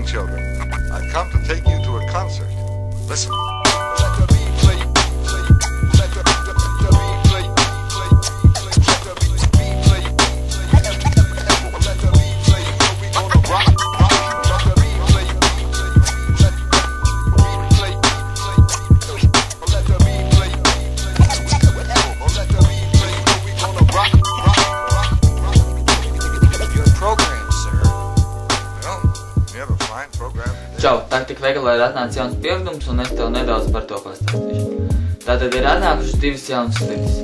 evening, children. I've come to take you to a concert. Listen. Čau, taktika veikalā ir atnācis jauns pievedums, un es tev nedaudz par to pastāstīšu. Tātad ir atnākušas divas jaunas slides.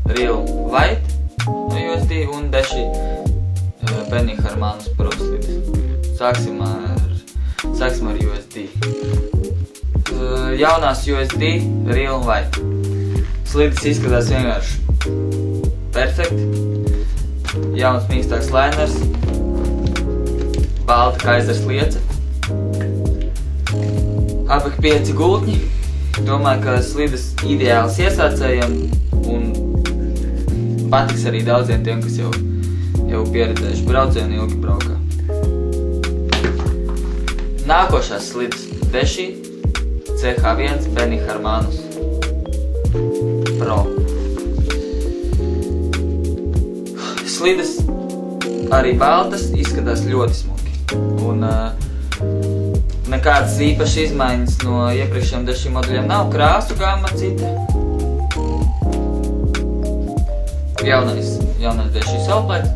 Real White no USD un Deši Benny Harmanus Pro slides. Sāksim ar USD. Jaunās USD Real White. Slides izskatās vienkārši perfekti. Jauns mīkstāks liners. Balta kaizers liece. Apak 5 gultņi. Domāju, ka slides ideāls iesācējiem un patiks arī daudziem tiem, kas jau pieredzējuši braucienu ilgi braukā. Nākošās slides Deši CH1 Benny Harmanus Pro. Slides arī baltas izskatās ļoti smuki. Un nekādas īpašas izmaiņas no iepriekšējiem Deši modeļiem nav. Krāsu gama cita. Jaunais Deši soundplate.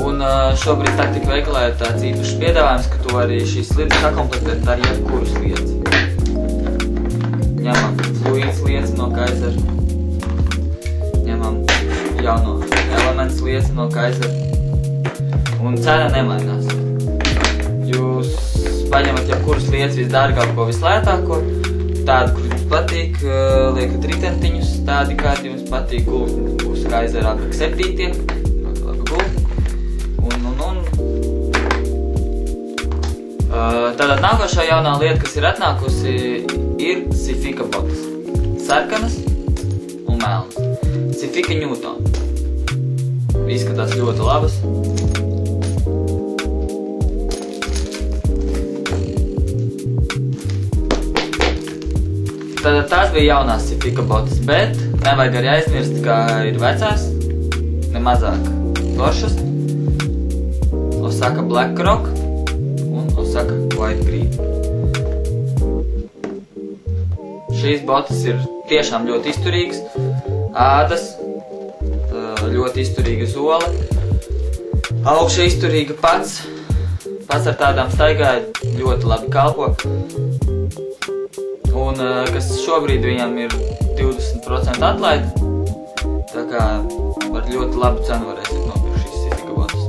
Un šobrīd taktika veikalā ir tāds īpašs piedāvājums, ka tu arī šīs slides sakomplektēt ar jebkuru sliedzi. Ņemam fluīds sliedzi no Kaiser. Ņemam jauno elements sliedzi no Kaiser. Un cena nemainās. Jūs paņemat jebkuru sliedzi visdārgāko, vislētāko, tādu, kur jums patīk, liekat ritentiņus, tādi, kādi jums patīk, gultni būs Kaiser aprak 7, ļoti labi gultni. Tātad nākošā jaunā lieta, kas ir atnākusi, ir Sifika botas. Sarkanas un melnas. Sifika Newton. Izskatās ļoti labas. Tātad tās bija jaunās Sifika botas, bet nevajag arī aizmirst, ka ir vecās, nemazāk toršas, Osaka Black Rock un Osaka White Green. Šīs botas ir tiešām ļoti izturīgas, ādas, ļoti izturīga zola, augša izturīga pats ar tādām staigāja ļoti labi kalpo. Un kas šobrīd viņam ir 20% atlaide, tā kā par ļoti labu cenu varēsiet nopirkt šīs Sifika botas.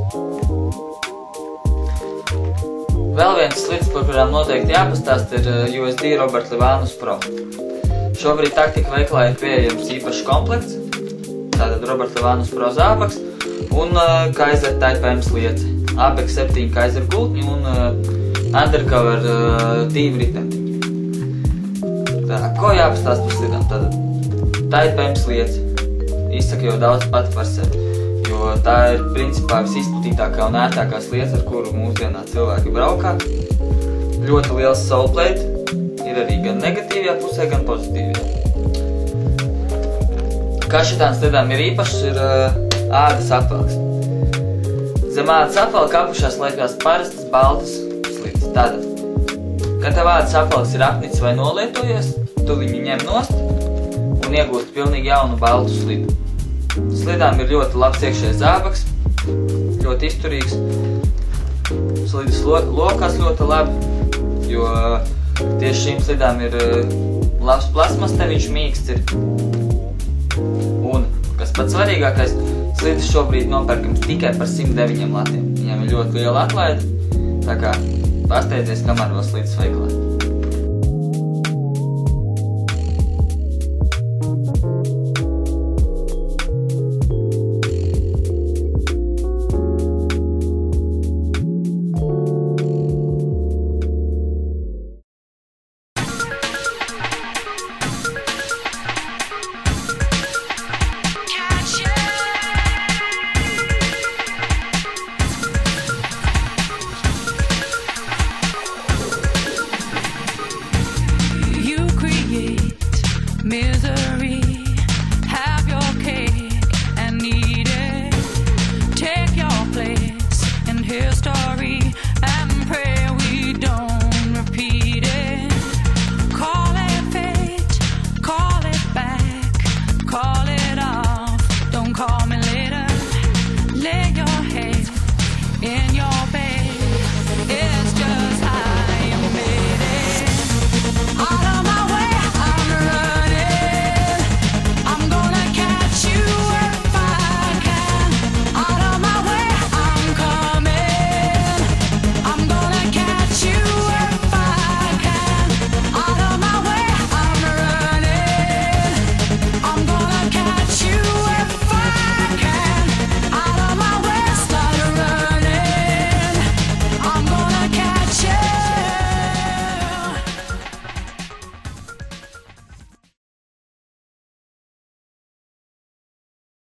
Vēl viens slids, par kurām noteikti jāpastāst, ir USD Robert Livanus Pro. Šobrīd taktika veikalā ir pieejams īpašs komplekts, tātad Robert Livanus Pro zābaks un Kaiser Type M sliedze. ABEK 7 Kaiser gultņi un undercover 2 ritentiņi. Ko jāpastāst par slidām? Tātad Type M sliedze izsaka jau daudz pati par sevi, jo tā ir principā visizplatītākā un ērtākā sliedze, ar kuru mūsdienā cilvēki braukā. Ļoti liels soulplate, ir arī gan negatīvajā pusē, gan pozitīvajā. Kas šitām slidām ir īpašs, ir ādas apvalks. Zem ādas apvalka apušās liekās parastas baltas slides. Tātad, kad tev ādas apvalks ir apnicis vai nolietojies, tu viņu ņem nost un iegūst pilnīgi jaunu baltu slidu. Slidām ir ļoti labs iekšējais zābaks, ļoti izturīgs. Slidas lokās ļoti labi, jo tieši šīm slidām ir labs plasmas, te viņš mīksts ir. Un, kas pats svarīgākais, slidas šobrīd nopērkams tikai par 109 latiem. Viņam ir ļoti liela atlaide, tā kā pasteidzies, kamēr vēl slidas veikalā.